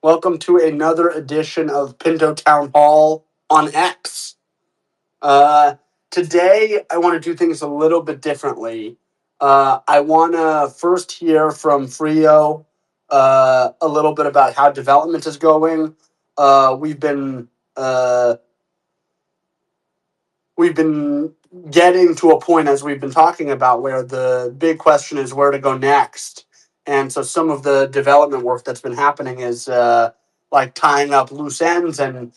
Welcome to another edition of Pinto Town Hall on X. Uh, Today, I want to do things a little bit differently. I want to first hear from Frio a little bit about how development is going. We've been uh, we've been getting to a point, as we've been talking about, where the big question is where to go next. And so some of the development work that's been happening is like tying up loose ends and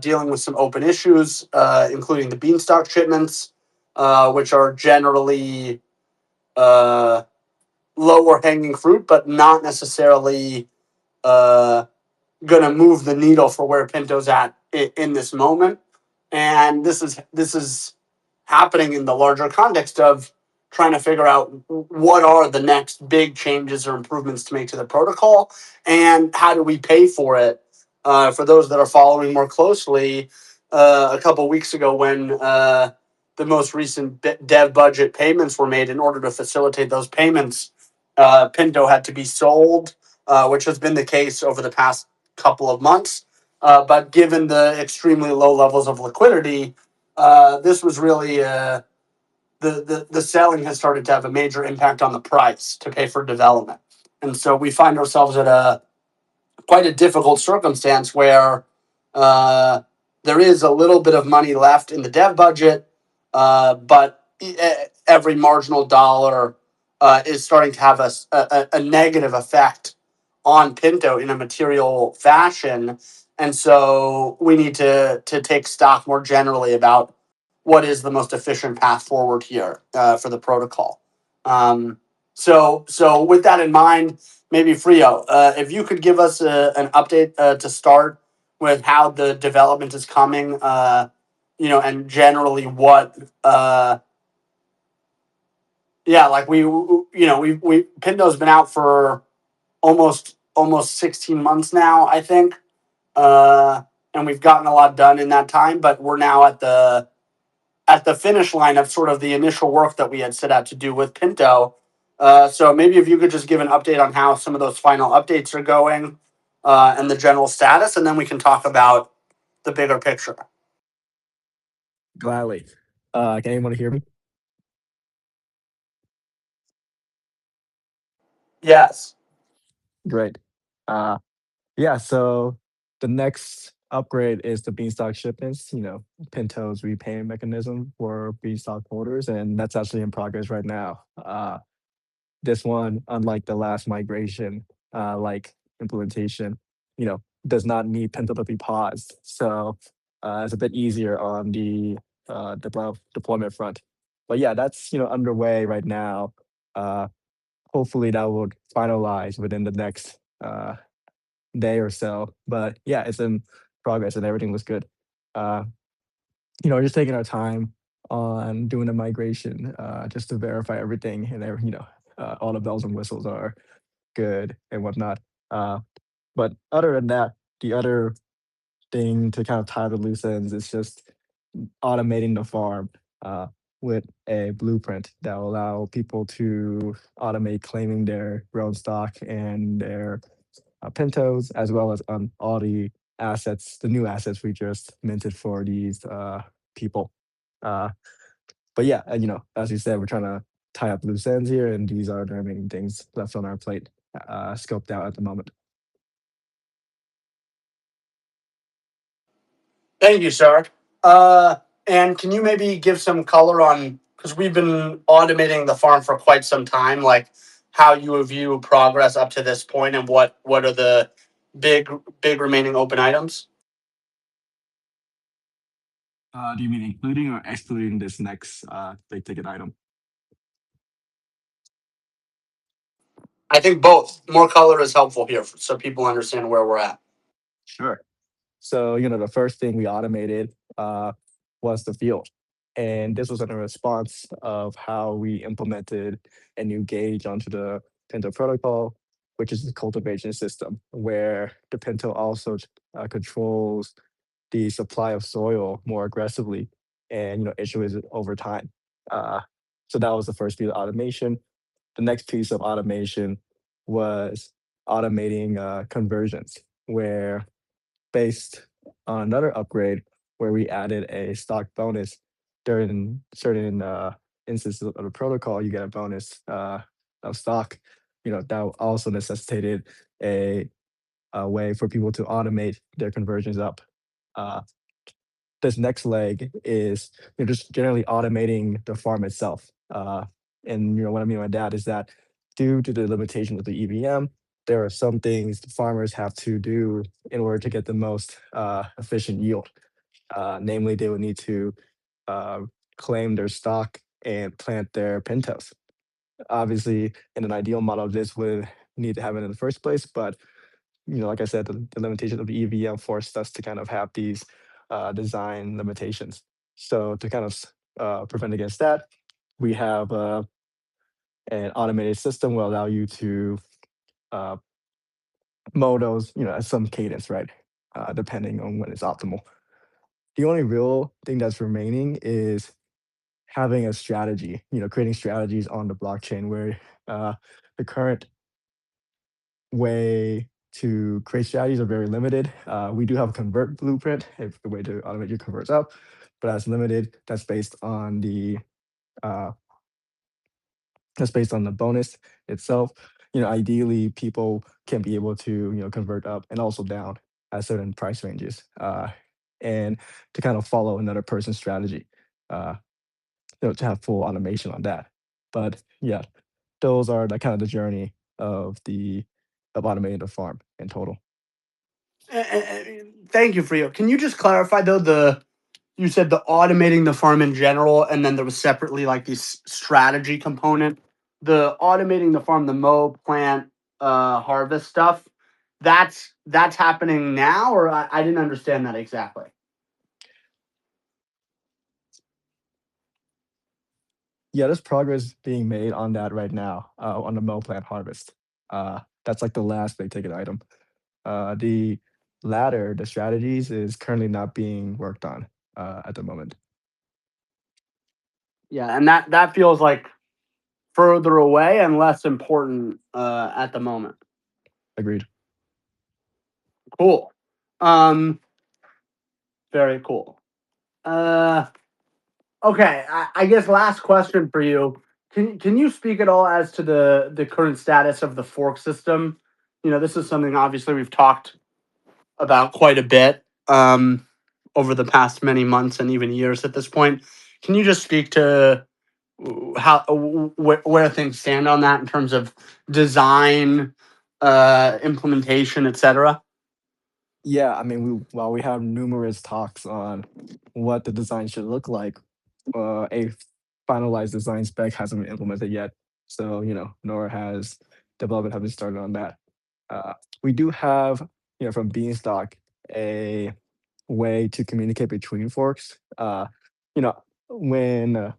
dealing with some open issues, including the beanstalk shipments, which are generally uh, lower hanging fruit, but not necessarily uh, going to move the needle for where Pinto's at in this moment. And this is happening in the larger context of trying to figure out what are the next big changes or improvements to make to the protocol, and how do we pay for it. For those that are following more closely, a couple weeks ago when the most recent dev budget payments were made, in order to facilitate those payments, Pinto had to be sold, which has been the case over the past couple of months. But given the extremely low levels of liquidity, this was really the selling has started to have a major impact on the price to pay for development. And so we find ourselves at a quite a difficult circumstance where uh, there is a little bit of money left in the dev budget, but every marginal dollar is starting to have a negative effect on Pinto in a material fashion. And so we need to take stock more generally about what is the most efficient path forward here for the protocol. So with that in mind, maybe Frio, if you could give us an update to start with how the development is coming, and generally what, yeah, like we Pinto's been out for almost 16 months now, I think, uh, and we've gotten a lot done in that time, but we're now at the finish line of sort of the initial work that we had set out to do with Pinto. So maybe if you could just give an update on how some of those final updates are going, and the general status, and then we can talk about the bigger picture. Gladly. Can anyone hear me? Yes. Great. Uh, yeah, so the next upgrade is the Beanstalk shipments, Pinto's repayment mechanism for Beanstalk holders, and that's actually in progress right now. This one, unlike the last migration, like implementation, does not need Pinto to be paused. So it's a bit easier on the deployment front. But yeah, that's underway right now. Uh, Hopefully that will finalize within the next day or so. But yeah, it's in progress and everything looks good. Uh, just taking our time on doing the migration just to verify everything and all the bells and whistles are good and whatnot. Uh, but other than that, the other thing to kind of tie the loose ends is just automating the farm with a blueprint that will allow people to automate claiming their grown stock and their pintos, as well as all the assets, the new assets we just minted for these people. Uh, but yeah, and, as you said, we're trying to tie up loose ends here, and these are the remaining things left on our plate, scoped out at the moment. Thank you, sir. And can you maybe give some color on, because we've been automating the farm for quite some time, like how you view progress up to this point, and what are the big remaining open items? Do you mean including or excluding this next big ticket item? I think both. More color is helpful here, so people understand where we're at. Sure. So, the first thing we automated was the field. And this was in a response of how we implemented a new gauge onto the Pinto protocol, which is the cultivation system, where the Pinto also controls the supply of soil more aggressively and, issues it over time. Uh, so that was the first piece of automation. The next piece of automation was automating conversions. where based on another upgrade where we added a stock bonus during certain instances of the protocol, you get a bonus of stock. That also necessitated a, a way for people to automate their conversions up. Uh, this next leg is just generally automating the farm itself. And what I mean by that is that due to the limitation of the EVM, there are some things the farmers have to do in order to get the most efficient yield. Namely, they would need to uh, claim their stock and plant their pintos. Obviously, in an ideal model, this would need to happen in the first place, but like I said, the limitation of the EVM forced us to kind of have these design limitations. So to kind of prevent against that, we have an automated system will allow you to uh, mow those, at some cadence, right? Depending on when it's optimal. The only real thing that's remaining is having a strategy, creating strategies on the blockchain where the current way to create strategies are very limited. We do have a convert blueprint, if the way to automate your converts up, but that's limited. Uh, that's based on the bonus itself. Ideally, people can be able to convert up and also down at certain price ranges, and to kind of follow another person's strategy, uh, to have full automation on that. But yeah, those are the kind of the journey of automating the farm in total. Thank you, Frio. Can you just clarify though the you said the automating the farm in general, and then there was separately like this strategy component. The automating the farm, the mow, plant, harvest stuff. That's happening now, or I didn't understand that exactly. Yeah, there's progress being made on that right now, on the mill plant harvest. That's like the last big ticket item. The latter, the strategies, is currently not being worked on at the moment. Yeah, and that feels like further away and less important at the moment. Agreed. Cool. Um, very cool. Uh, okay, I guess last question for you. Can you speak at all as to the current status of the fork system? This is something obviously we've talked about quite a bit over the past many months and even years at this point. Can you just speak to how where things stand on that in terms of design, implementation, etc.? Yeah, I mean, while we have numerous talks on what the design should look like, a finalized design spec hasn't been implemented yet. So, nor has development have been started on that. Uh, we do have, from Beanstalk, a way to communicate between forks. You know, when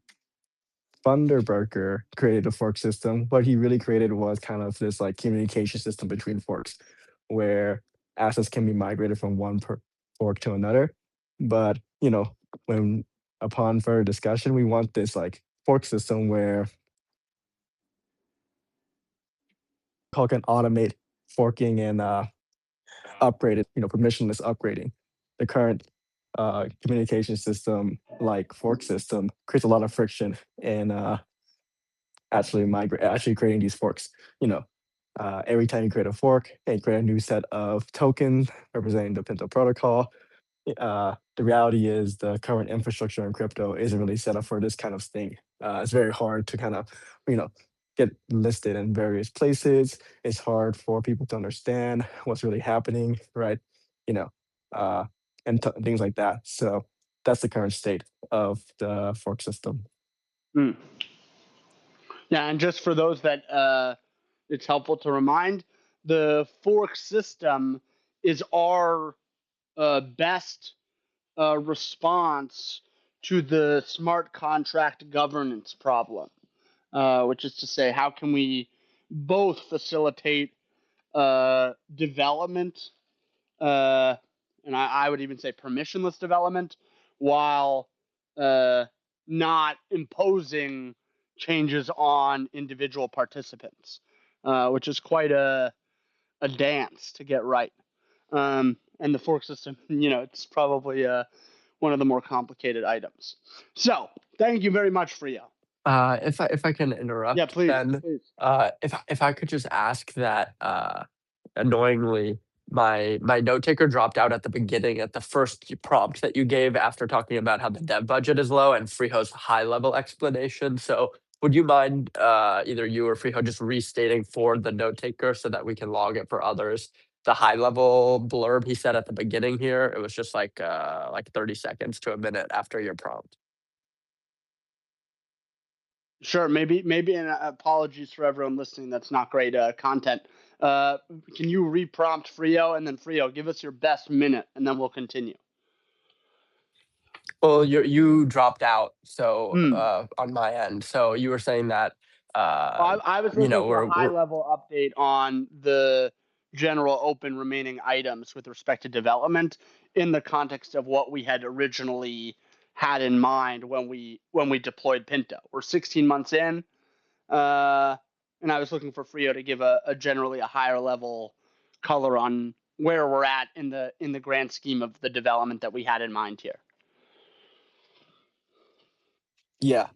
Thunderburger created a fork system, what he really created was kind of this like communication system between forks, where assets can be migrated from fork to another. But when upon further discussion, we want this like fork system where call can automate forking and upgraded, permissionless upgrading. The current communication system, like fork system, creates a lot of friction in actually creating these forks. You know, every time you create a fork and create a new set of tokens representing the Pinto protocol, the reality is the current infrastructure in crypto isn't really set up for this kind of thing. It's very hard to kind of, you know, get listed in various places. It's hard for people to understand what's really happening, right? You know, uh, and things like that. So that's the current state of the fork system. Mm. Yeah, and just for those that it's helpful to remind, the fork system is our best response to the smart contract governance problem, which is to say, how can we both facilitate development, uh, and I would even say permissionless development, while uh, not imposing changes on individual participants, which is quite a dance to get right. And the fork system, it's probably one of the more complicated items. So thank you very much, Frio. If I can Yeah, interrupt, please, then please. if I could just ask that, annoyingly, my note taker dropped out at the beginning at the first prompt that you gave after talking about how the dev budget is low and Freeho's high level explanation. So would you mind, either you or Freeho just restating for the note taker so that we can log it for others? The high level blurb he said at the beginning here, it was just like 30 seconds to a minute after your prompt. Sure, maybe, and apologies for everyone listening. That's not great content. Uh, can you reprompt Frio, and then Frio, give us your best minute, and then we'll continue. Well, you dropped out, so Hmm. on my end. So you were saying that I was looking for a high we're level update on the general open remaining items with respect to development in the context of what we had originally had in mind when we deployed Pinto. We're 16 months in, and I was looking for Frio to give a generally a higher level color on where we're at in the grand scheme of the development that we had in mind here. yeah.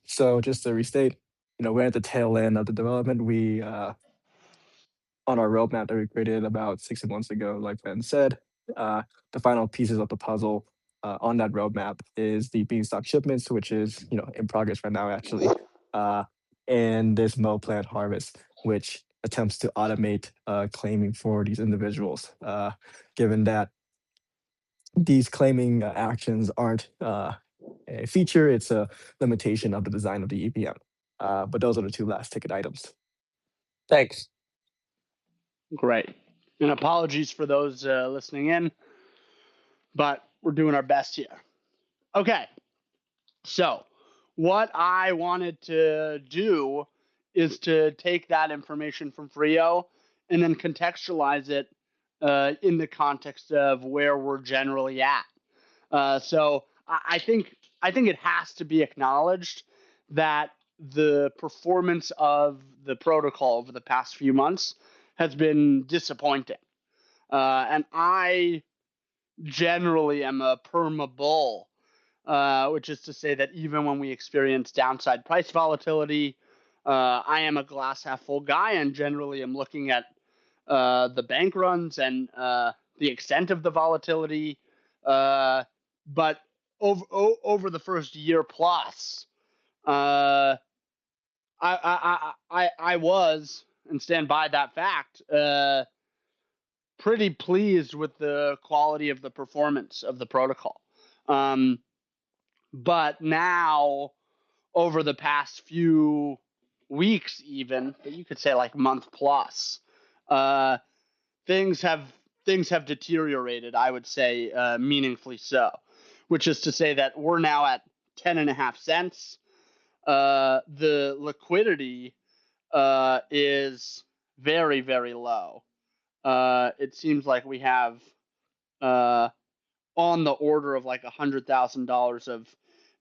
So just to restate, we're at the tail end of the development. We on our roadmap that we created about 6 months ago, like Ben said, uh, the final pieces of the puzzle on that roadmap is the beanstalk shipments, which is in progress right now actually, uh, and this Mo plant harvest, which attempts to automate claiming for these individuals, given that these claiming actions aren't a feature, it's a limitation of the design of the EPM. But those are the two last ticket items. Thanks. Great. And apologies for those listening in, but we're doing our best here. Okay. So, what I wanted to do is to take that information from Frio and then contextualize it in the context of where we're generally at. So, I think it has to be acknowledged that the performance of the protocol over the past few months has been disappointing. And I generally am a perma bull, which is to say that even when we experience downside price volatility, I am a glass half full guy and generally am looking at the bank runs and the extent of the volatility. But over the first year plus, I was and stand by that fact. Pretty pleased with the quality of the performance of the protocol. Um, but now, over the past few weeks, even, but you could say like month plus, uh, things have things have deteriorated. I would say meaningfully so, which is to say that we're now at 10.5 cents. The liquidity is very, very low. It seems like we have uh, on the order of like $100,000 of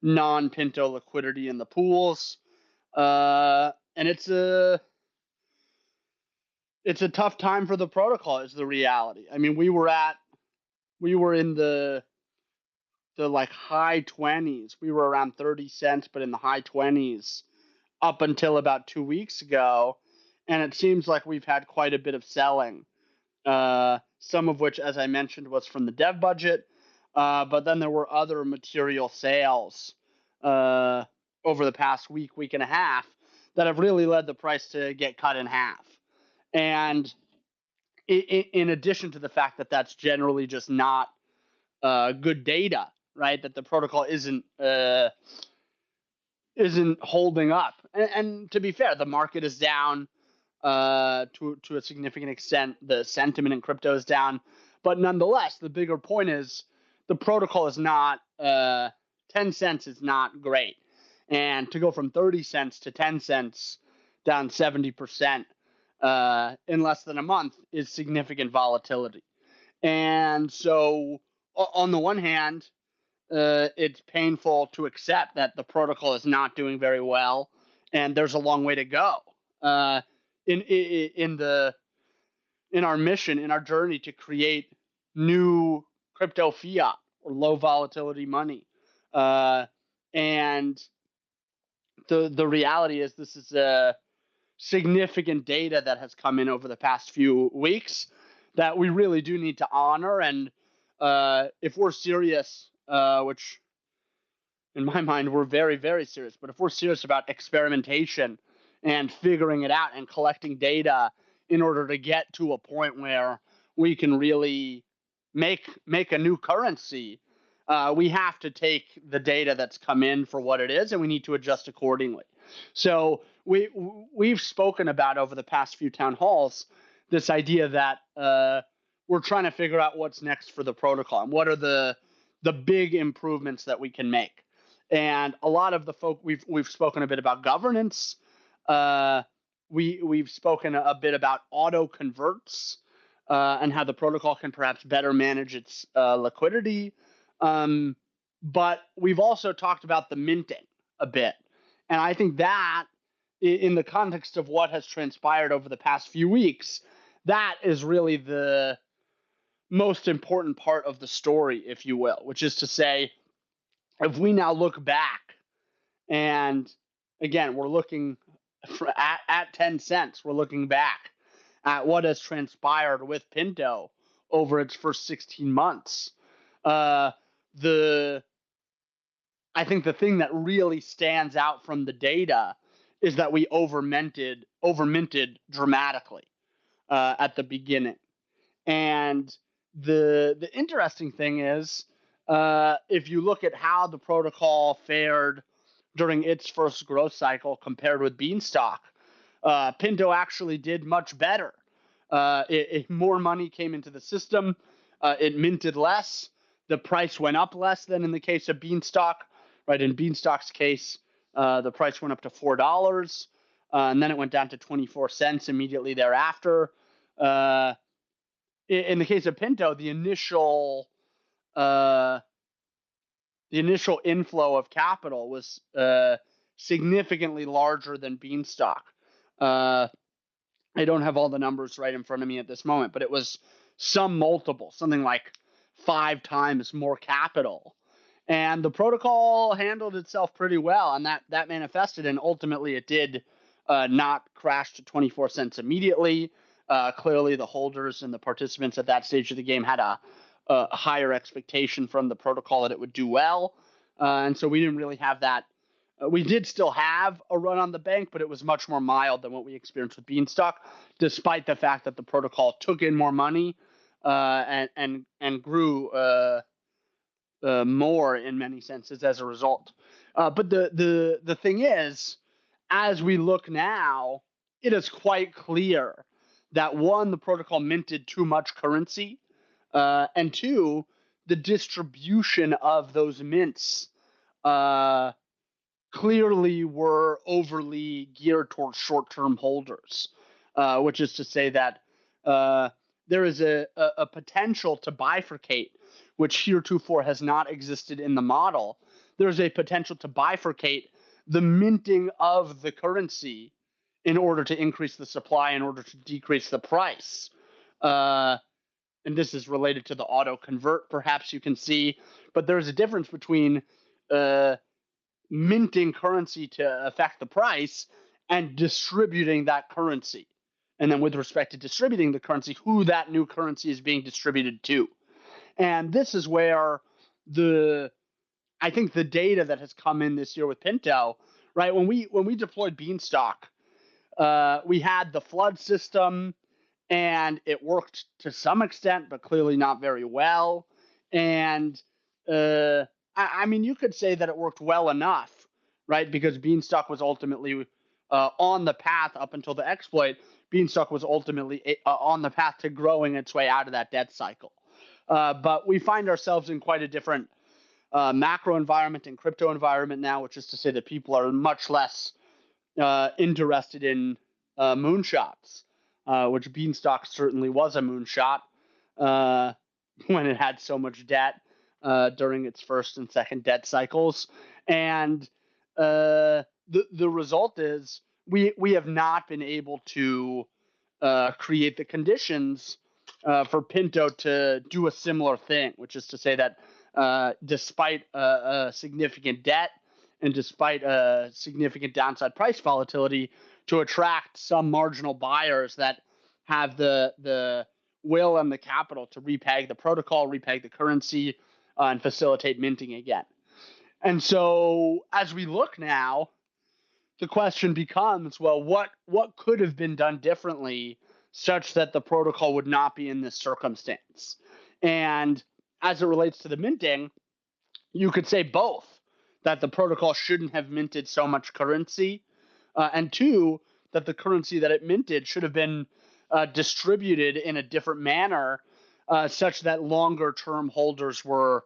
non-Pinto liquidity in the pools, and it's a tough time for the protocol. Is the reality. I mean, we were in the like high 20s. We were around 30 cents, but in the high 20s up until about 2 weeks ago, and it seems like we've had quite a bit of selling. Some of which, as I mentioned, was from the dev budget, but then there were other material sales over the past week and a half that have really led the price to get cut in half. And in addition to the fact that that's generally just not good data, right? That the protocol isn't holding up. And to be fair, the market is down to a significant extent. The sentiment in crypto is down, but nonetheless, the bigger point is the protocol is not 10 cents is not great, and to go from 30 cents to 10 cents, down 70% in less than a month, is significant volatility. And so, on the one hand, it's painful to accept that the protocol is not doing very well, and there's a long way to go. In our mission, in our journey to create new crypto fiat or low volatility money. And the reality is this is a significant data that has come in over the past few weeks that we really do need to honor. And if we're serious, which in my mind we're very, very serious, but if we're serious about experimentation and figuring it out and collecting data in order to get to a point where we can really make a new currency, we have to take the data that's come in for what it is, and we need to adjust accordingly. So we've spoken about over the past few town halls this idea that we're trying to figure out what's next for the protocol and what are the big improvements that we can make. And a lot of the folk we've spoken a bit about governance. We've spoken a bit about auto converts and how the protocol can perhaps better manage its liquidity. But we've also talked about the minting a bit. And I think that, in the context of what has transpired over the past few weeks, that is really the most important part of the story, if you will, which is to say, if we now look back and again, we're looking at 10 cents, we're looking back at what has transpired with Pinto over its first 16 months. The I think the thing that really stands out from the data is that we overminted dramatically at the beginning. And the interesting thing is, if you look at how the protocol fared during its first growth cycle compared with Beanstalk, Pinto actually did much better. More money came into the system. It minted less. The price went up less than in the case of Beanstalk. Right, in Beanstalk's case, the price went up to $4, and then it went down to 24 cents immediately thereafter. In the case of Pinto, the initial inflow of capital was significantly larger than Beanstalk. I don't have all the numbers right in front of me at this moment, but it was some multiple, something like 5 times more capital. And the protocol handled itself pretty well, and that manifested, and ultimately it did not crash to 24 cents immediately. Clearly, the holders and the participants at that stage of the game had a higher expectation from the protocol that it would do well, and so we didn't really have that. We did still have a run on the bank, but it was much more mild than what we experienced with Beanstalk, despite the fact that the protocol took in more money and grew more in many senses as a result. But the thing is, as we look now, it is quite clear that one, the protocol minted too much currency, and two, the distribution of those mints clearly were overly geared towards short-term holders, which is to say that there is a potential to bifurcate, which heretofore has not existed in the model. There's a potential to bifurcate the minting of the currency in order to increase the supply, in order to decrease the price. And this is related to the auto convert, perhaps you can see. But there's a difference between minting currency to affect the price and distributing that currency. And then with respect to distributing the currency, who that new currency is being distributed to. And this is where I think the data that has come in this year with Pinto, right? When we deployed Beanstalk, we had the flood system, and it worked to some extent, but clearly not very well. And I mean, you could say that it worked well enough, right? Because Beanstalk was ultimately on the path up until the exploit. Beanstalk was ultimately on the path to growing its way out of that debt cycle. But we find ourselves in quite a different macro environment and crypto environment now, which is to say that people are much less interested in moonshots, which Beanstalk certainly was a moonshot when it had so much debt during its first and second debt cycles. And the result is we have not been able to create the conditions for Pinto to do a similar thing, which is to say that despite a significant debt and despite a significant downside price volatility, to attract some marginal buyers that have the will and the capital to repeg the protocol, repeg the currency, and facilitate minting again. And so as we look now, the question becomes, well, what could have been done differently such that the protocol would not be in this circumstance? And as it relates to the minting, you could say both, that the protocol shouldn't have minted so much currency, and two, that the currency that it minted should have been distributed in a different manner, such that longer term holders were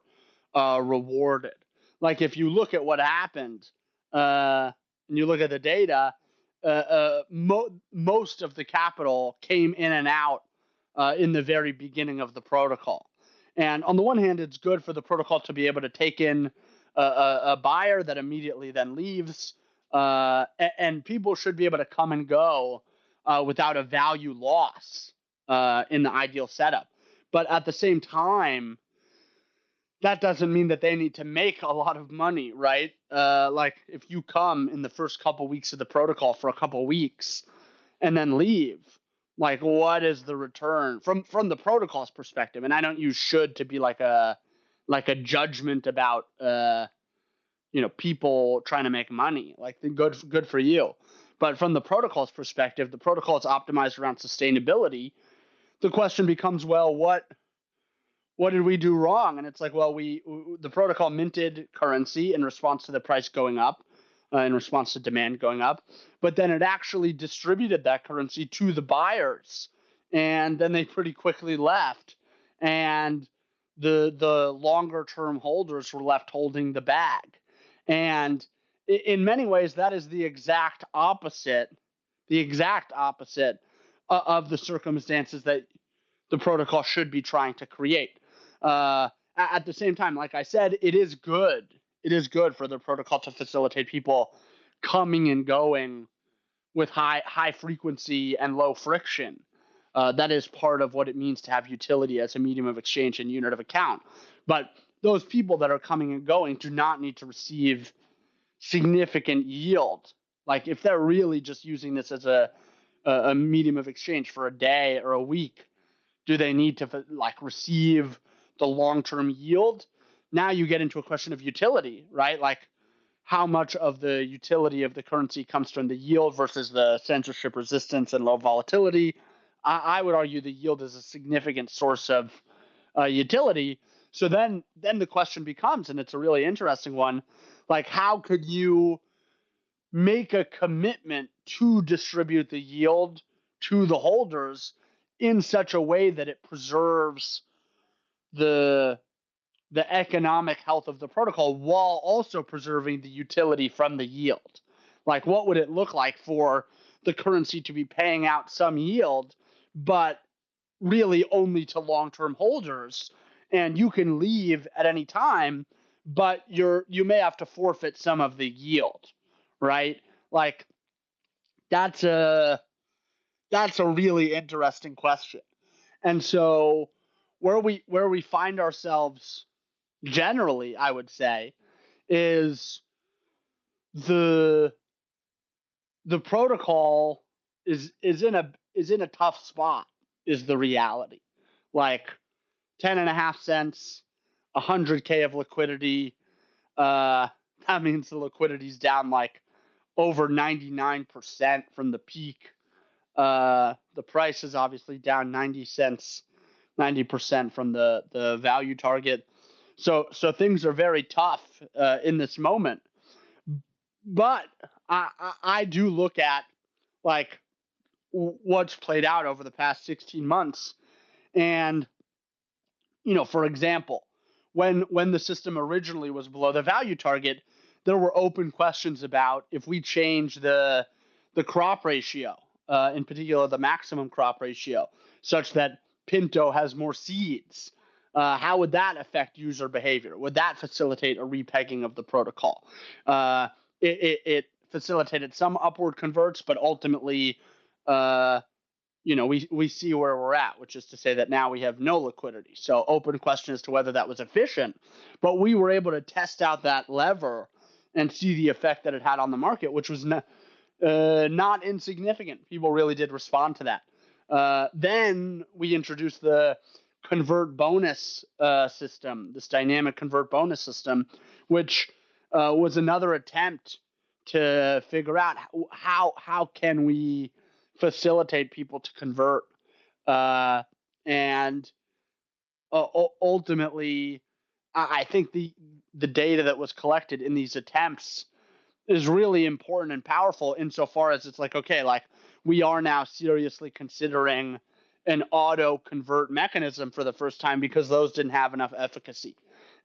rewarded. Like if you look at what happened, and you look at the data, most of the capital came in and out in the very beginning of the protocol. And on the one hand, it's good for the protocol to be able to take in a buyer that immediately then leaves, and people should be able to come and go without a value loss in the ideal setup. But at the same time, that doesn't mean that they need to make a lot of money, right? Like if you come in the first couple weeks of the protocol for a couple weeks and then leave, like what is the return from the protocol's perspective? And I don't use should to be like a judgment about people trying to make money. Like good for you. But from the protocol's perspective, the protocol is optimized around sustainability. The question becomes, well, what did we do wrong? And it's like, well, the protocol minted currency in response to the price going up, in response to demand going up, but then it actually distributed that currency to the buyers, and then they pretty quickly left, and the longer term holders were left holding the bag. And in many ways, that is the exact opposite of the circumstances that the protocol should be trying to create. At the same time, like I said, it is good. It is good for the protocol to facilitate people coming and going with high frequency and low friction. That is part of what it means to have utility as a medium of exchange and unit of account. But those people that are coming and going do not need to receive significant yield. Like if they're really just using this as a medium of exchange for a day or a week, do they need to receive the long-term yield? Now you get into a question of utility, right? Like how much of the utility of the currency comes from the yield versus the censorship resistance and low volatility. I would argue the yield is a significant source of utility. So then the question becomes, and it's a really interesting one, like how could you make a commitment to distribute the yield to the holders in such a way that it preserves the economic health of the protocol while also preserving the utility from the yield? Like what would it look like for the currency to be paying out some yield, but really only to long-term holders, and you can leave at any time, but you may have to forfeit some of the yield, right? Like that's a really interesting question. And so where we find ourselves generally, I would say, is the protocol is in a tough spot, is the reality. Like 10.5 cents, 100K of liquidity. That means the liquidity's down like over 99% from the peak. The price is obviously down 90 cents, 90% from the value target. So things are very tough in this moment. But I do look at like what's played out over the past 16 months. And, for example, when the system originally was below the value target, there were open questions about if we change the crop ratio, in particular the maximum crop ratio, such that Pinto has more seeds. How would that affect user behavior? Would that facilitate a repegging of the protocol? It facilitated some upward converts, but ultimately, we see where we're at, which is to say that now we have no liquidity. So open question as to whether that was efficient, but we were able to test out that lever and see the effect that it had on the market, which was not insignificant. People really did respond to that. Then we introduced the convert bonus system, this dynamic convert bonus system, which was another attempt to figure out how can we facilitate people to convert, and ultimately, I think the data that was collected in these attempts is really important and powerful insofar as it's like, okay, like we are now seriously considering an auto convert mechanism for the first time because those didn't have enough efficacy.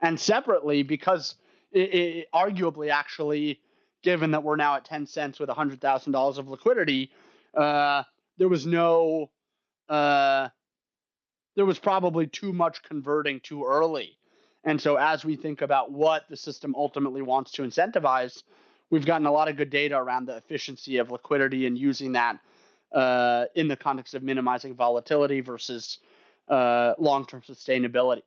And separately, because it arguably actually, given that we're now at 10 cents with $100,000 of liquidity, there was no, there was probably too much converting too early. And so as we think about what the system ultimately wants to incentivize, we've gotten a lot of good data around the efficiency of liquidity and using that in the context of minimizing volatility versus long-term sustainability.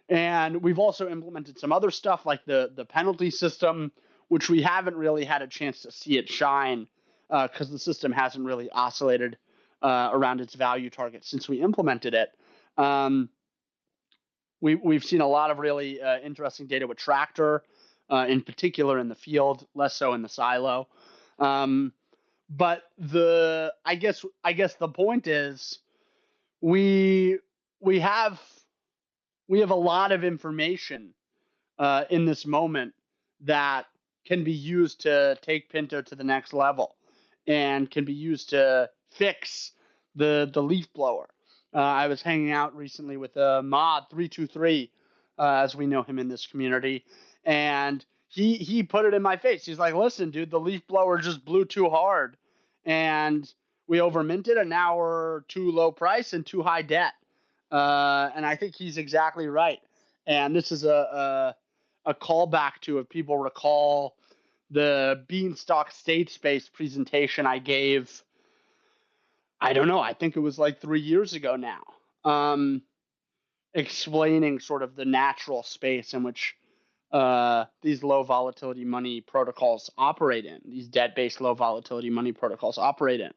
And we've also implemented some other stuff like the penalty system, which we haven't really had a chance to see it shine because the system hasn't really oscillated around its value target since we implemented it. We've seen a lot of really interesting data with Tractor, in particular in the field, less so in the silo. But I guess the point is we have a lot of information in this moment that can be used to take Pinto to the next level and can be used to fix the leaf blower. I was hanging out recently with Mod 323, as we know him in this community, and he put it in my face. He's like, "Listen, dude, the leaf blower just blew too hard, and we overminted, and now we're too low price and too high debt." And I think he's exactly right. And this is a callback to, if people recall, the Beanstalk State Space presentation I gave. I don't know. I think it was like 3 years ago now, explaining sort of the natural space in which these low volatility money protocols operate in, these debt-based low volatility money protocols operate in.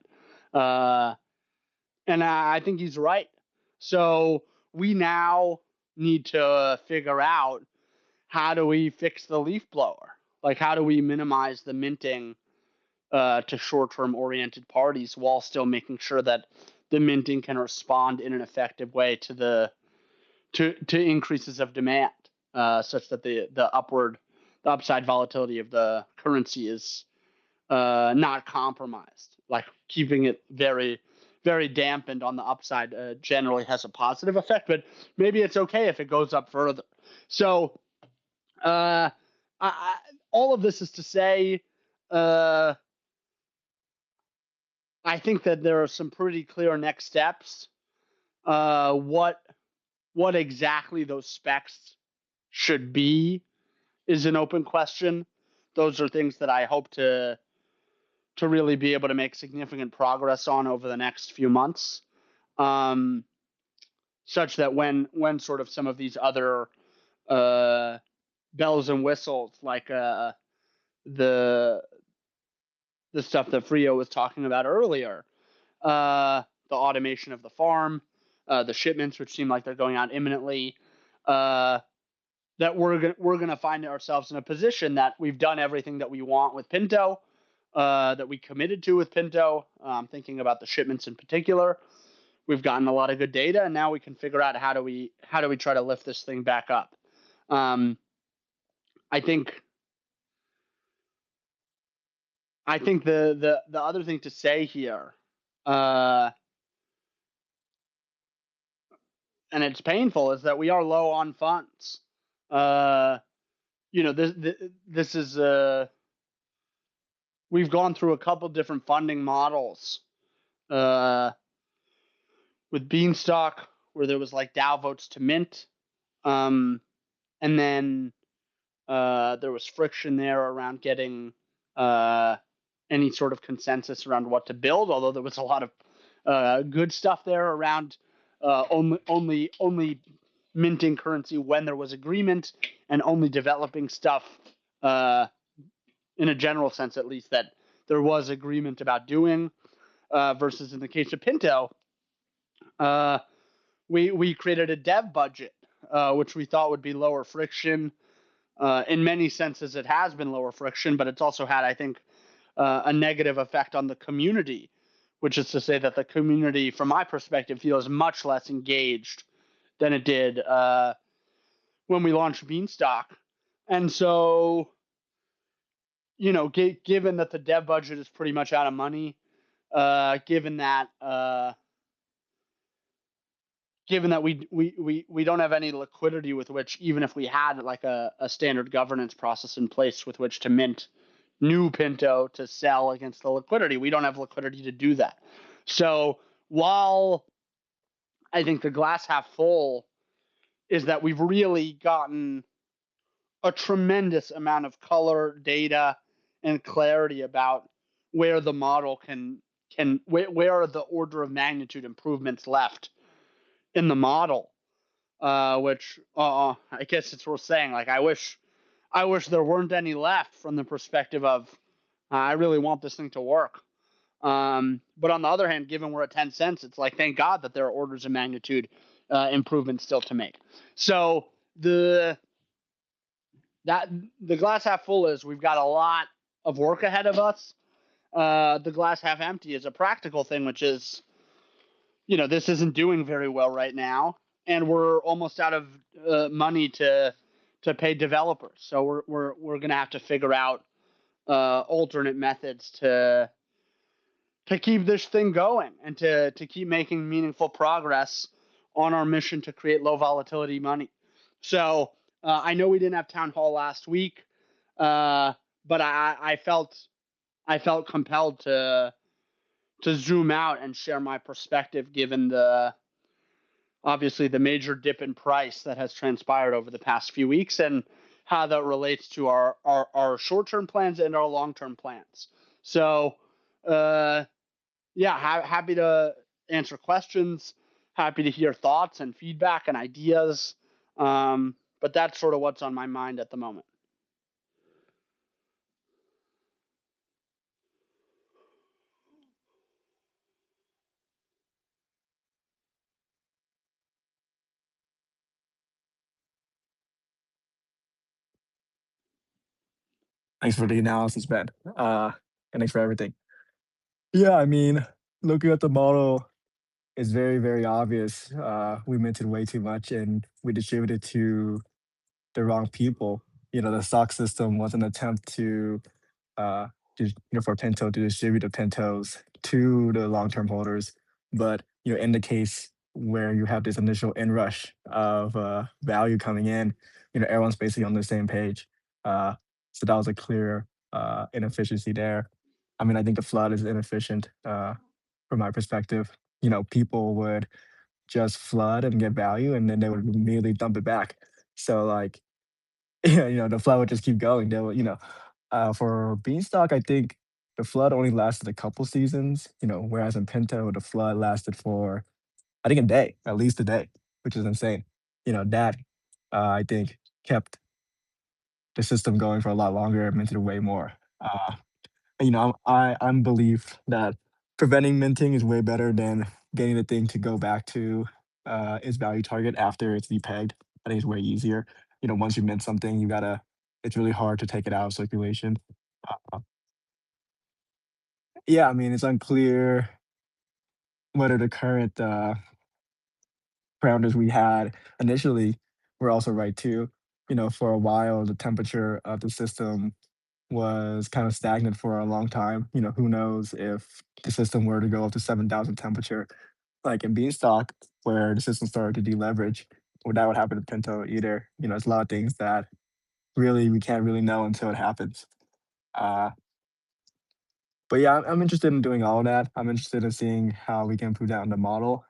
And I think he's right. So we now need to figure out, how do we fix the leaf blower? Like, how do we minimize the minting to short-term oriented parties while still making sure that the minting can respond in an effective way to increases of demand, such that the upside volatility of the currency is not compromised. Like, keeping it very, very dampened on the upside generally has a positive effect, but maybe it's okay if it goes up further. So all of this is to say, I think that there are some pretty clear next steps. What exactly those specs should be is an open question. Those are things that I hope to really be able to make significant progress on over the next few months, such that when sort of some of these other bells and whistles, like the stuff that Frio was talking about earlier, the automation of the farm, the shipments, which seem like they're going out imminently, that we're gonna find ourselves in a position that we've done everything that we want with Pinto, that we committed to with Pinto. Thinking about the shipments in particular, we've gotten a lot of good data, and now we can figure out how do we try to lift this thing back up. I think the other thing to say here, and it's painful, is that we are low on funds. This is we've gone through a couple different funding models with Beanstalk, where there was like DAO votes to mint, and then there was friction there around getting any sort of consensus around what to build, although there was a lot of good stuff there around only minting currency when there was agreement, and only developing stuff uh, in a general sense, at least, that there was agreement about doing. Versus in the case of Pinto, uh, we created a dev budget, which we thought would be lower friction. In many senses, it has been lower friction, but it's also had, I think, a negative effect on the community, which is to say that the community, from my perspective, feels much less engaged than it did when we launched Beanstalk. And so, given that the dev budget is pretty much out of money, given that we don't have any liquidity with which, even if we had like a standard governance process in place with which to mint new Pinto to sell against the liquidity, we don't have liquidity to do that. So while I think the glass half full is that we've really gotten a tremendous amount of color, data, and clarity about where the model where are the order of magnitude improvements left in the model, which I guess it's worth saying. Like, I wish there weren't any left from the perspective of I really want this thing to work. But on the other hand, given we're at 10 cents, it's like, thank God that there are orders of magnitude improvements still to make. So the glass half full is we've got a lot of work ahead of us. The glass half empty is a practical thing, which is, this isn't doing very well right now, and we're almost out of money to pay developers. So we're gonna have to figure out alternate methods to keep this thing going and to keep making meaningful progress on our mission to create low volatility money. So I know we didn't have town hall last week, but I felt compelled to zoom out and share my perspective, given obviously the major dip in price that has transpired over the past few weeks, and how that relates to our short-term plans and our long-term plans. So yeah, happy to answer questions, happy to hear thoughts and feedback and ideas. But that's sort of what's on my mind at the moment. Thanks for the analysis, Ben. And thanks for everything. Yeah, I mean, looking at the model, it's very, very obvious. We minted way too much and we distributed to the wrong people. The stock system was an attempt to, uh, for Pinto to distribute the Pintos to the long-term holders. But, in the case where you have this initial inrush of value coming in, everyone's basically on the same page. Uh, so that was a clear inefficiency there. I mean, I think the flood is inefficient from my perspective. People would just flood and get value, and then they would immediately dump it back. So, like, yeah, the flood would just keep going. They would, for Beanstalk, I think the flood only lasted a couple seasons, whereas in Pinto, the flood lasted for, I think, a day, at least a day, which is insane. That I think kept the system going for a lot longer and minted way more. I'm believe that preventing minting is way better than getting the thing to go back to its value target after it's depegged. I think it's way easier. Once you mint something, it's really hard to take it out of circulation. Uh, yeah, I mean, it's unclear whether the current parameters we had initially were also right too. For a while, the temperature of the system was kind of stagnant for a long time. Who knows if the system were to go up to 7,000 temperature, like in Beanstalk, where the system started to deleverage, or that would happen to Pinto either. It's a lot of things that really we can't really know until it happens. Uh, but yeah, I'm interested in doing all of that. I'm interested in seeing how we can improve that in the model.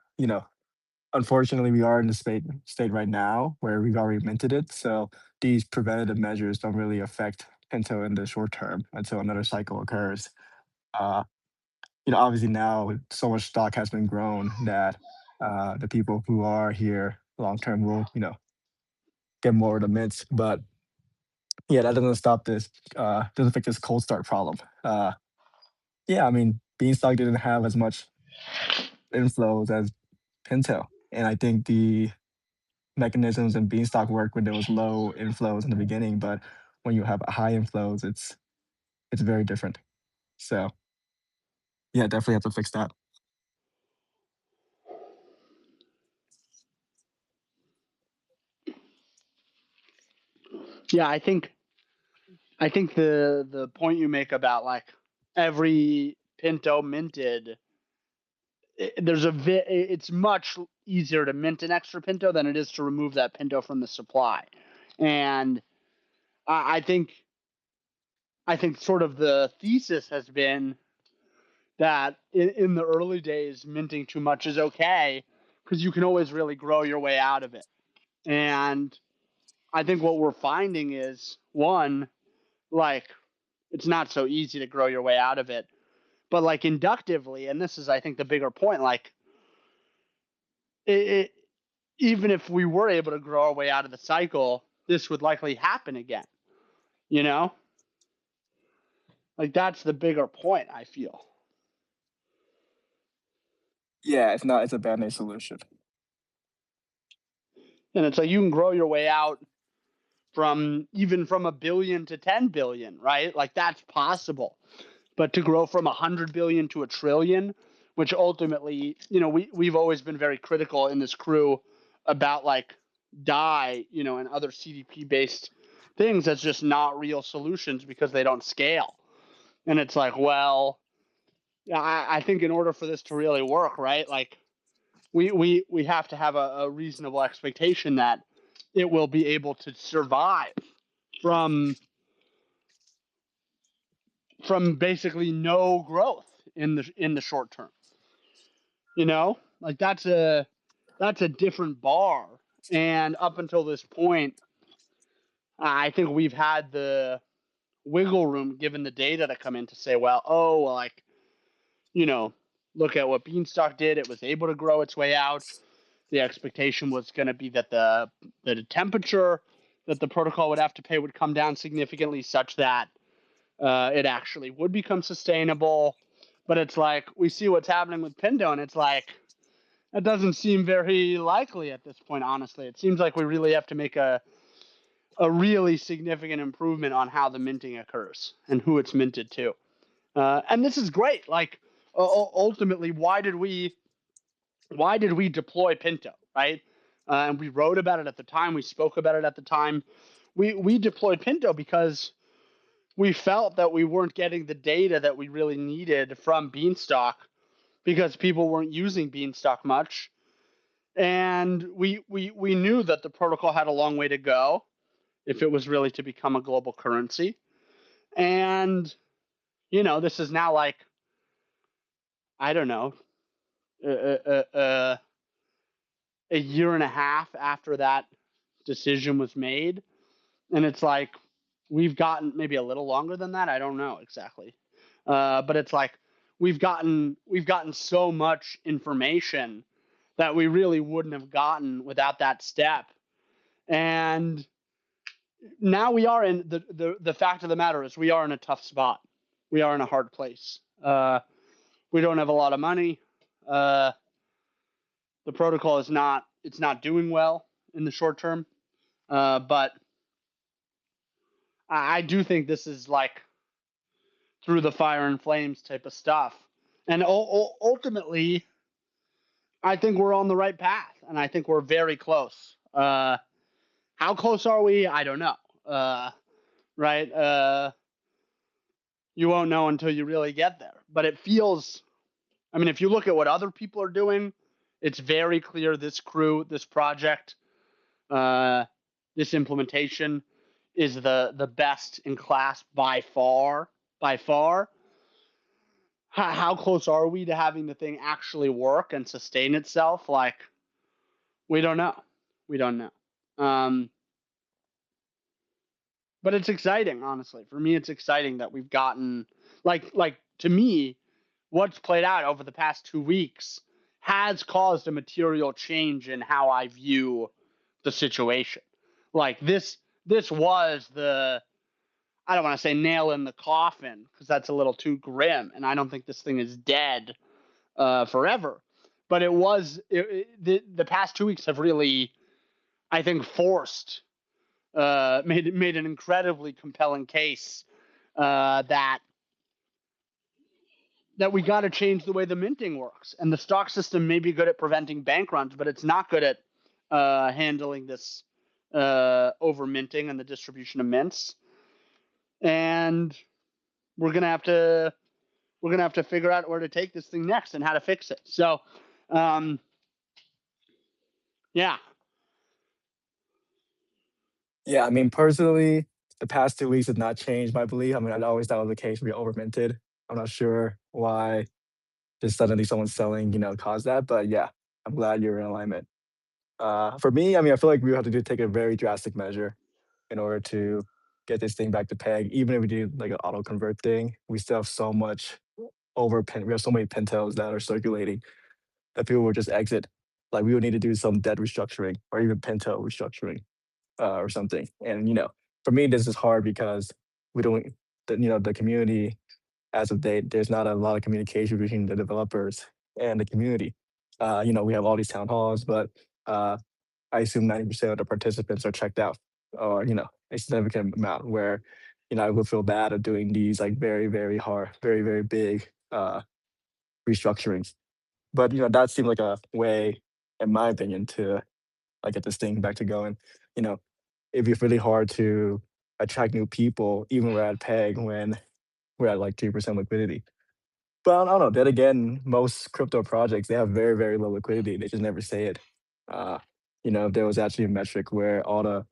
Unfortunately, we are in the state right now where we've already minted it. So these preventative measures don't really affect Pinto in the short term until another cycle occurs. Uh, obviously now so much stock has been grown that the people who are here long term will, get more of the mints. But yeah, that doesn't stop this, doesn't fix this cold start problem. Yeah, I mean, Beanstalk didn't have as much inflows as Pinto. And I think the mechanisms in Beanstalk work when there was low inflows in the beginning, but when you have high inflows, it's very different. So yeah, definitely have to fix that. Yeah, I think the point you make about like every Pinto minted, it's much easier to mint an extra Pinto than it is to remove that Pinto from the supply, and I think sort of the thesis has been that in the early days, minting too much is okay because you can always really grow your way out of it. And I think what we're finding is one, like, it's not so easy to grow your way out of it, but like inductively, and this is, I think, the bigger point, like, it even if we were able to grow our way out of the cycle, this would likely happen again, you know? Like, that's the bigger point, I feel. Yeah, it's not. It's a band aid solution. And it's like you can grow your way out from even from a billion to 10 billion, right? Like that's possible. But to grow from 100 billion to a trillion, which ultimately, we've always been very critical in this crew about like DAI, and other CDP based things that's just not real solutions because they don't scale. And it's like, well, I think in order for this to really work, right? Like we have to have a reasonable expectation that it will be able to survive from basically no growth in the short term. Like that's a different bar. And up until this point, I think we've had the wiggle room given the data to come in to say, well, like, look at what Beanstalk did. It was able to grow its way out. The expectation was going to be that the temperature that the protocol would have to pay would come down significantly, such that it actually would become sustainable. But it's like we see what's happening with Pinto, and it's like that doesn't seem very likely at this point. Honestly, it seems like we really have to make a really significant improvement on how the minting occurs and who it's minted to. And this is great. Like ultimately, why did we deploy Pinto, right? And we wrote about it at the time. We spoke about it at the time. We deployed Pinto because we felt that we weren't getting the data that we really needed from Beanstalk because people weren't using Beanstalk much. And we knew that the protocol had a long way to go if it was really to become a global currency. And, this is now like, I don't know, a year and a half after that decision was made. And it's like, we've gotten maybe a little longer than that. I don't know exactly. But it's like, we've gotten so much information that we really wouldn't have gotten without that step. And now we are in the fact of the matter is we are in a tough spot. We are in a hard place. We don't have a lot of money. The protocol is not doing well in the short term. But I do think this is like through the fire and flames type of stuff. And ultimately, I think we're on the right path, and I think we're very close. How close are we? I don't know. Right? You won't know until you really get there. But it feels, I mean, if you look at what other people are doing, it's very clear this crew, this project, this implementation is the best in class by far. By far. How close are we to having the thing actually work and sustain itself? Like, we don't know. We don't know. But it's exciting, honestly. For me, it's exciting that we've gotten like to me, what's played out over the past 2 weeks has caused a material change in how I view the situation. Like this was the, I don't want to say nail in the coffin because that's a little too grim, and I don't think this thing is dead forever. But it was the past 2 weeks have really, I think, made an incredibly compelling case that we got to change the way the minting works. And the stock system may be good at preventing bank runs, but it's not good at handling this over minting and the distribution of mints. And we're gonna have to figure out where to take this thing next and how to fix it. So, yeah. Yeah, I mean, personally, the past 2 weeks have not changed my belief. I mean, I always thought it was the case we overminted. I'm not sure why just suddenly someone selling, caused that. But yeah, I'm glad you're in alignment. For me, I mean, I feel like we have to take a very drastic measure in order to get this thing back to peg. Even if we do like an auto convert thing, we still have so much we have so many Pintos that are circulating that people will just exit. Like we would need to do some debt restructuring or even Pinto restructuring or something. And for me, this is hard because we don't, the community as of date, there's not a lot of communication between the developers and the community. We have all these town halls, but I assume 90% of the participants are checked out, or a significant amount. Where I would feel bad of doing these like very very hard, very very big restructurings. But that seemed like a way, in my opinion, to like get this thing back to going. You know, it'd be really hard to attract new people, even we're at peg when we're at like 3% liquidity. But I don't know. Then again, most crypto projects they have very very low liquidity. They just never say it. If there was actually a metric where all the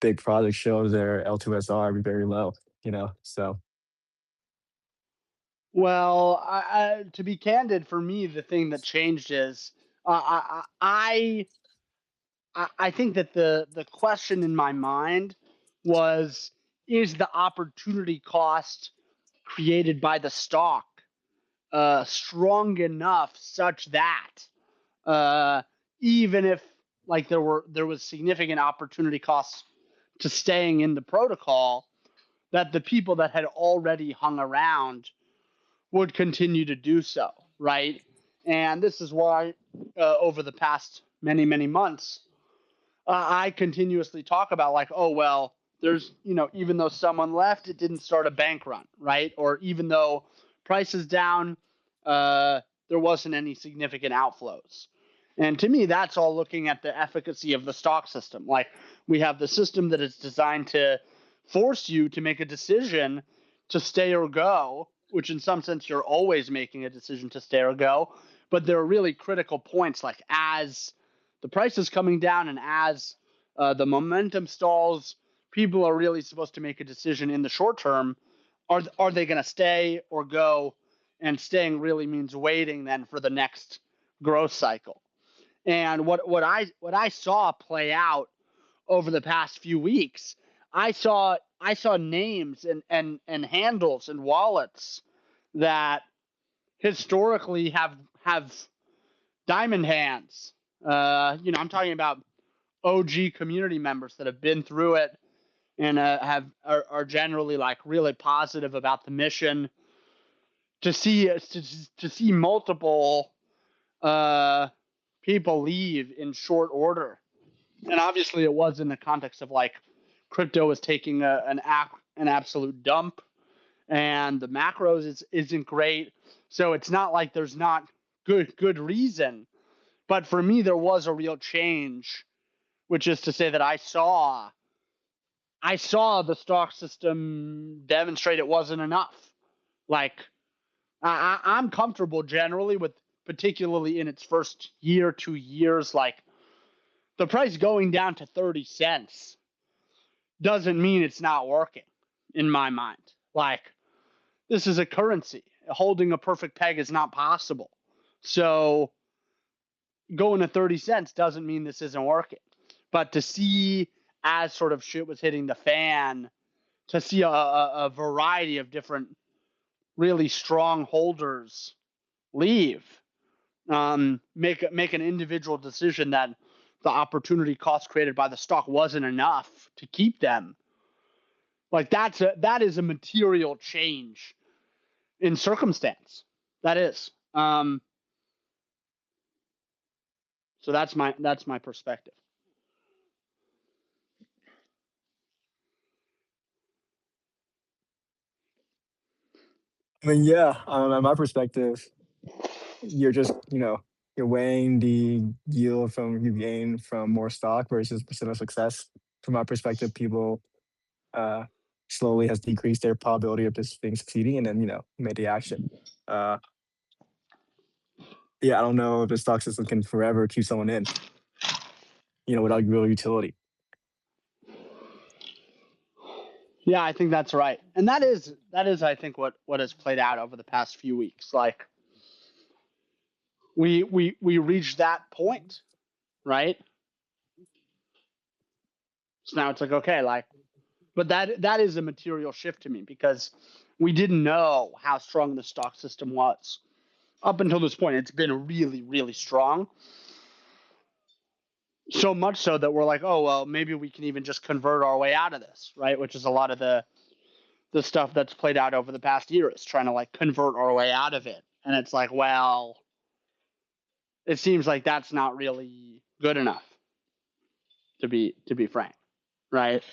big projects show their L2SR be very low. So Well, to be candid, for me, the thing that changed is I think that the question in my mind was, is the opportunity cost created by the stock strong enough such that uh, even if like there was significant opportunity costs to staying in the protocol, that the people that had already hung around would continue to do so, right? And this is why over the past many months I continuously talk about like, oh well, there's even though someone left, it didn't start a bank run, right? Or even though price is down, there wasn't any significant outflows. And to me, that's all looking at the efficacy of the stock system. Like we have the system that is designed to force you to make a decision to stay or go, which in some sense you're always making a decision to stay or go. But there are really critical points, like as the price is coming down and as the momentum stalls, people are really supposed to make a decision in the short term. Are they going to stay or go? And staying really means waiting then for the next growth cycle. And what I saw play out over the past few weeks, I saw names and handles and wallets that historically have diamond hands. I'm talking about OG community members that have been through it and are generally like really positive about the mission. To see multiple people leave in short order, and obviously it was in the context of like crypto was taking an absolute dump, and the macros isn't great. So it's not like there's not good reason. But for me, there was a real change, which is to say that I saw the stock system demonstrate it wasn't enough. Like I'm comfortable generally with, particularly in its first year, 2 years, like the price going down to 30 cents doesn't mean it's not working in my mind. Like this is a currency. Holding a perfect peg is not possible. So going to 30 cents doesn't mean this isn't working. But to see as sort of shit was hitting the fan, to see a variety of different really strong holders leave. Make an individual decision that the opportunity cost created by the stock wasn't enough to keep them. Like that is a material change in circumstance. That is. So that's my perspective. I mean, yeah, in my perspective, you're just, you're weighing the yield from you gain from more stock versus percent of success. From my perspective, people uh, slowly has decreased their probability of this thing succeeding, and then made the action. Uh, yeah, I don't know if the stock system can forever keep someone in, without real utility. Yeah, I think that's right, and that is I think what has played out over the past few weeks. Like we reached that point, right? So now it's like, okay, like, but that is a material shift to me because we didn't know how strong the stock system was up until this point. It's been really, really strong. So much so that we're like, oh well, maybe we can even just convert our way out of this, right? Which is a lot of the stuff that's played out over the past year, is trying to like convert our way out of it. And it's like, well, it seems like that's not really good enough, to be frank, right?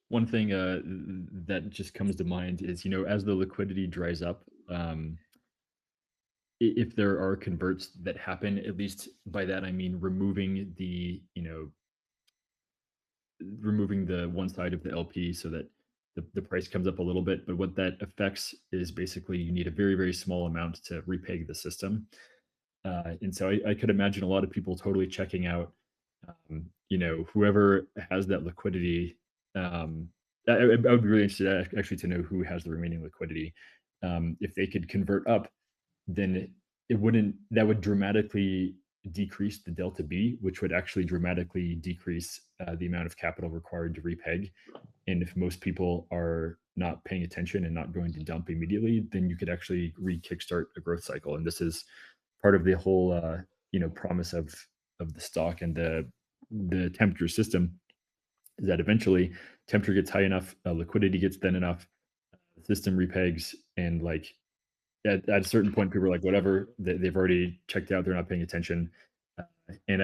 One thing that just comes to mind is, as the liquidity dries up, if there are converts that happen, at least by that I mean removing the one side of the LP so that the price comes up a little bit. But what that affects is basically you need a very, very small amount to repeg the system. And so I could imagine a lot of people totally checking out. Whoever has that liquidity. I would be really interested actually to know who has the remaining liquidity. If they could convert up, then that would dramatically decrease the delta B, which would actually dramatically decrease the amount of capital required to repeg. And if most people are not paying attention and not going to dump immediately, then you could actually re-kickstart a growth cycle. And this is part of the whole promise of the stock and the temperature system, is that eventually temperature gets high enough, liquidity gets thin enough, the system repegs, and like at a certain point, people are like, whatever, they've already checked out, they're not paying attention. And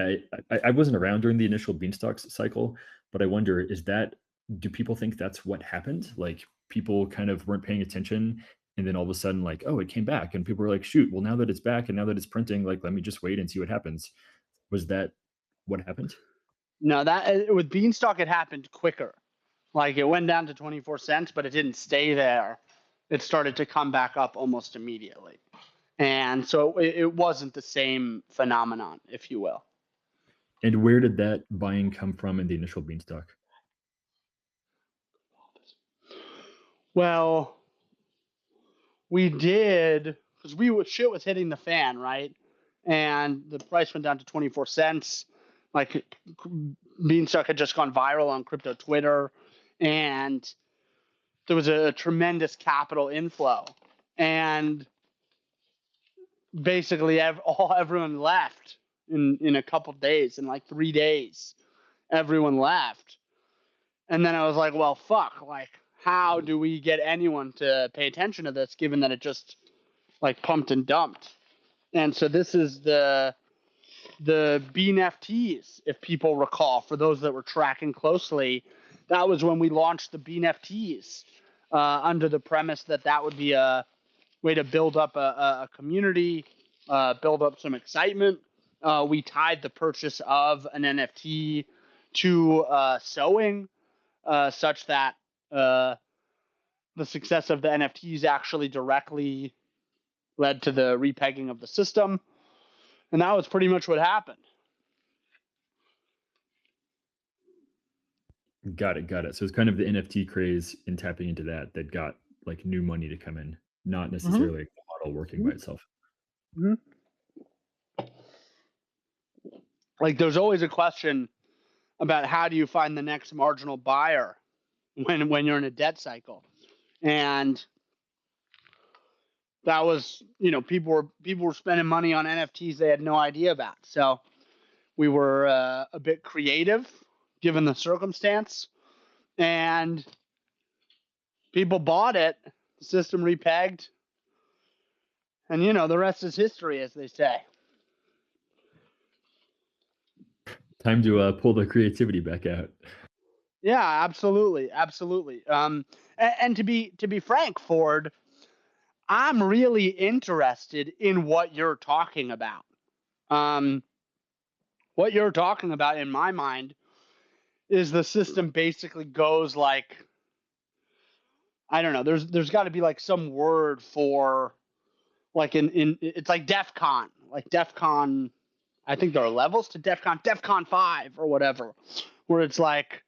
I wasn't around during the initial beanstalk cycle, but I wonder, do people think that's what happened? Like people kind of weren't paying attention, and then all of a sudden, like, oh, it came back, and people were like, shoot, well, now that it's back and now that it's printing, like, let me just wait and see what happens. Was that what happened? No, that with Beanstalk it happened quicker. Like it went down to 24 cents, but it didn't stay there. It started to come back up almost immediately. And so it wasn't the same phenomenon, if you will. And where did that buying come from in the initial beanstalk? Well, we did, because shit was hitting the fan, right? And the price went down to 24 cents. Like Beanstalk had just gone viral on crypto Twitter, and there was a tremendous capital inflow, and basically everyone left in a couple of days. In like 3 days, everyone left. And then I was like, well, fuck, like, how do we get anyone to pay attention to this, given that it just like pumped and dumped? And so this is the BNFTs, if people recall, for those that were tracking closely. That was when we launched the BNFTs under the premise that would be a way to build up a community, build up some excitement. We tied the purchase of an NFT to sowing, such that the success of the NFTs actually directly led to the repegging of the system. And that was pretty much what happened. Got it. So it's kind of the NFT craze and tapping into that got like new money to come in, not necessarily the model working by itself. Mm-hmm. Like there's always a question about how do you find the next marginal buyer when you're in a debt cycle. And that was, people were spending money on NFTs they had no idea about. So we were a bit creative given the circumstance, and people bought it. The system repegged, and the rest is history, as they say. Time to pull the creativity back out. Yeah, absolutely. And to be frank, Ford, I'm really interested in what you're talking about. What you're talking about, in my mind, is the system basically goes like, I don't know. There's got to be like some word for, like, in it's like DEF CON, like DEF CON. I think there are levels to DEF CON 5 or whatever, where it's like,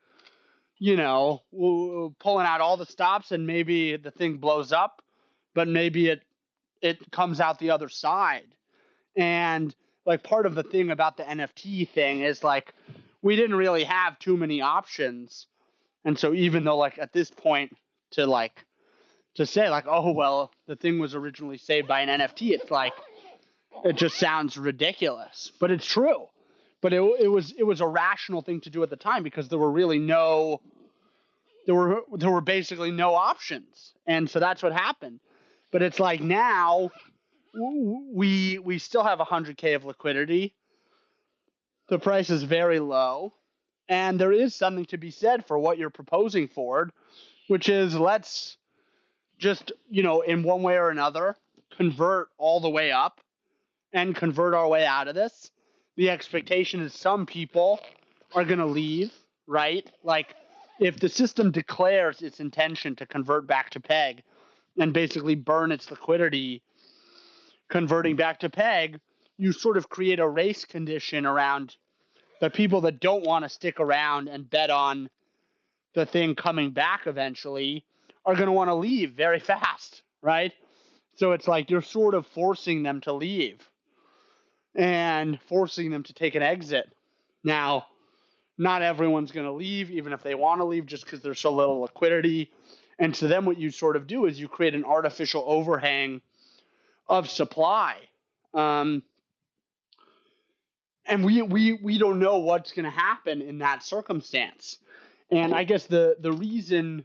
pulling out all the stops and maybe the thing blows up, but maybe it comes out the other side. And like part of the thing about the NFT thing is like we didn't really have too many options. And so even though like at this point to say like, oh well, the thing was originally saved by an NFT, it's like it just sounds ridiculous. But it's true. But it was a rational thing to do at the time because there were really there were basically no options. And so that's what happened. But it's like now we still have 100K of liquidity. The price is very low, and there is something to be said for what you're proposing, Ford, which is let's just, in one way or another, convert all the way up and convert our way out of this. The expectation is some people are going to leave, right? Like if the system declares its intention to convert back to PEG and basically burn its liquidity converting back to PEG, you sort of create a race condition around the people that don't want to stick around and bet on the thing coming back eventually are going to want to leave very fast, right? So it's like you're sort of forcing them to leave and forcing them to take an exit. Now, not everyone's going to leave, even if they want to leave, just because there's so little liquidity. And to them, what you sort of do is you create an artificial overhang of supply. And we don't know what's going to happen in that circumstance. And I guess the reason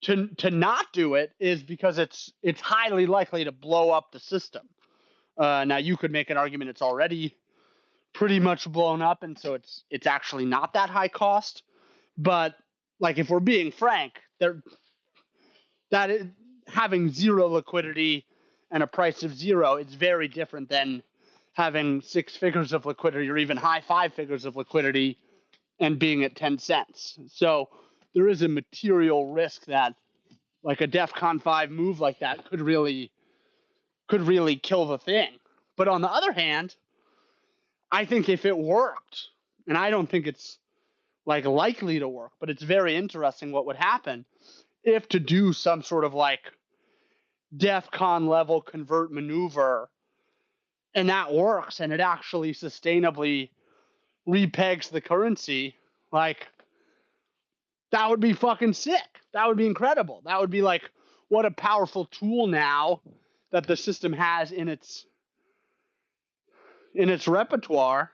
to not do it is because it's highly likely to blow up the system. Now you could make an argument it's already pretty much blown up, and so it's actually not that high cost. But like if we're being frank, having zero liquidity and a price of zero, it's very different than having 6 figures of liquidity or even high 5 figures of liquidity and being at 10 cents. So there is a material risk that like a DEF CON 5 move like that could really kill the thing. But on the other hand, I think if it worked, and I don't think it's like likely to work, but it's very interesting what would happen if to do some sort of like DEF CON level convert maneuver and that works and it actually sustainably repegs the currency, like that would be fucking sick. That would be incredible. That would be like what a powerful tool now that the system has in its repertoire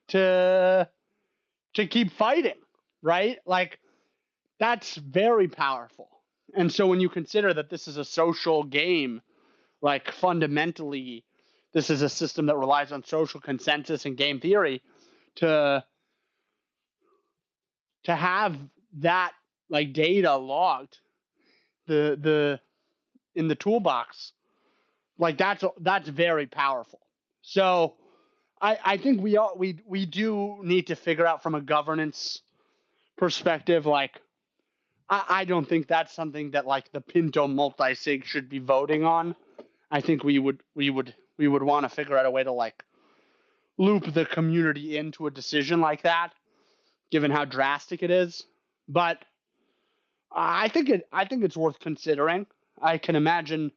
to keep fighting, right? Like that's very powerful. And so when you consider that this is a social game, like fundamentally this is a system that relies on social consensus and game theory, to have that like data logged the in the toolbox, like that's very powerful. So I think we do need to figure out from a governance perspective, like I don't think that's something that like the Pinto multi-sig should be voting on. I think we would want to figure out a way to like loop the community into a decision like that, given how drastic it is. But I think it's worth considering. I can imagine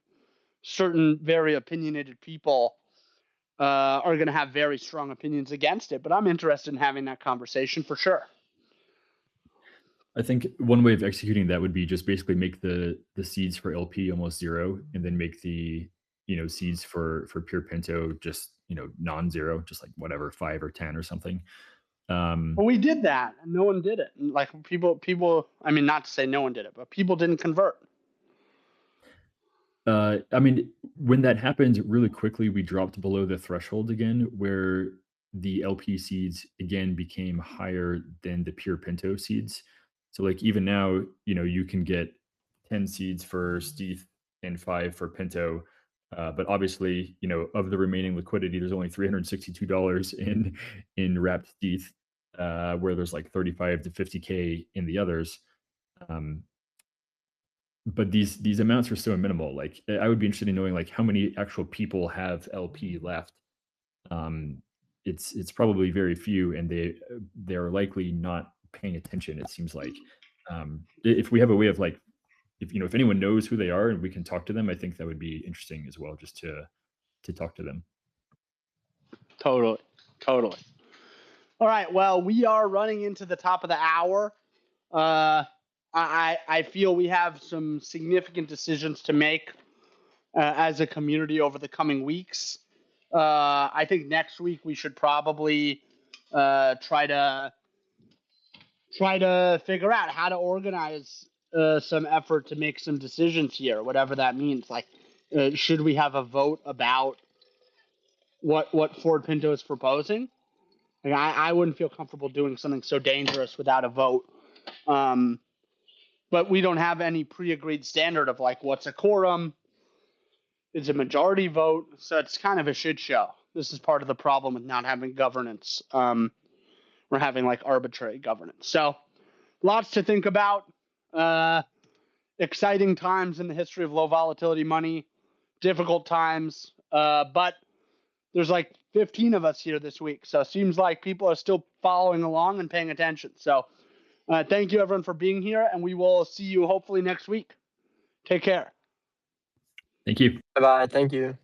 certain very opinionated people are going to have very strong opinions against it, but I'm interested in having that conversation for sure. I think one way of executing that would be just basically make the seeds for LP almost zero, and then make the seeds for pure Pinto just non-zero, just like whatever 5 or 10 or something. Well, we did that, and no one did it. And like people. I mean, not to say no one did it, but people didn't convert. I mean, when that happened really quickly, we dropped below the threshold again, where the LP seeds again became higher than the pure Pinto seeds. So like even now, you can get 10 seeds for Steve and 5 for Pinto. But obviously, of the remaining liquidity, there's only $362 in wrapped ETH, where there's like 35 to 50K in the others. But these amounts are so minimal. Like I would be interested in knowing like how many actual people have LP left. It's probably very few, and they're likely not paying attention. It seems like if we have a way of like if anyone knows who they are and we can talk to them, I think that would be interesting as well, just to talk to them. Totally. All right. Well, we are running into the top of the hour. I feel we have some significant decisions to make as a community over the coming weeks. I think next week we should probably try to figure out how to organize some effort to make some decisions here, whatever that means. Like, should we have a vote about what Ford Pinto is proposing? Like, I wouldn't feel comfortable doing something so dangerous without a vote. But we don't have any pre-agreed standard of like what's a quorum. It's a majority vote, so it's kind of a shit show. This is part of the problem with not having governance. We're having like arbitrary governance. So lots to think about. Exciting times in the history of low volatility money. Difficult times, but there's like 15 of us here this week, so it seems like people are still following along and paying attention. So thank you everyone for being here, and we will see you hopefully next week. Take care. Thank you. Bye-bye. Thank you.